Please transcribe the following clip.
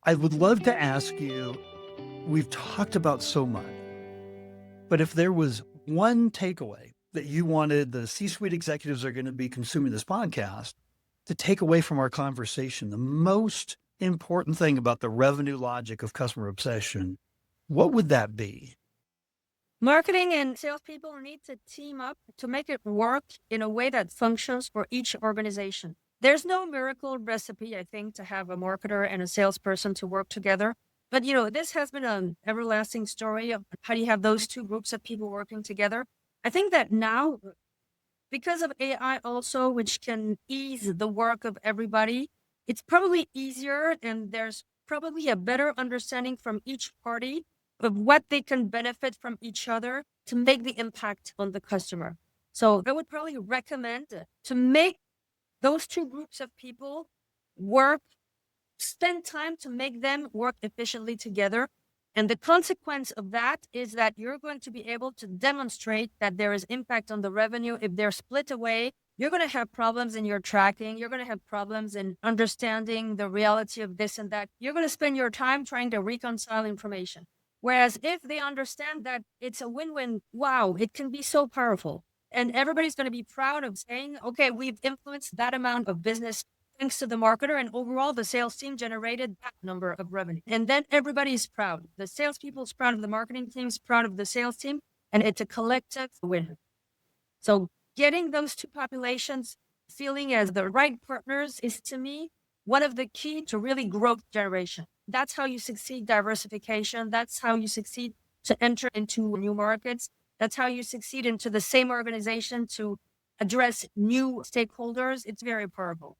I would love to ask you, we've talked about so much, but if there was one takeaway that you wanted the C-suite executives are going to be consuming this podcast to take away from our conversation, the most important thing about the revenue logic of customer obsession, what would that be? Marketing and salespeople need to team up to make it work in a way that functions for each organization. There's no miracle recipe, I think, to have a marketer and a salesperson to work together. But this has been an everlasting story of how do you have those two groups of people working together. I think that now, because of AI also, which can ease the work of everybody, it's probably easier and there's probably a better understanding from each party of what they can benefit from each other to make the impact on the customer. So I would probably recommend to make those two groups of people work, spend time to make them work efficiently together. And the consequence of that is that you're going to be able to demonstrate that there is impact on the revenue. If they're split away, you're going to have problems in your tracking. You're going to have problems in understanding the reality of this and that. You're going to spend your time trying to reconcile information. Whereas if they understand that it's a win-win, wow, it can be so powerful. And everybody's going to be proud of saying, okay, we've influenced that amount of business thanks to the marketer. And overall, the sales team generated that number of revenue. And then everybody's proud. The salespeople's proud of the marketing team's proud of the sales team. And it's a collective win. So getting those two populations feeling as the right partners is, to me, one of the key to really growth generation. That's how you succeed diversification. That's how you succeed to enter into new markets. That's how you succeed into the same organization to address new stakeholders. It's very powerful.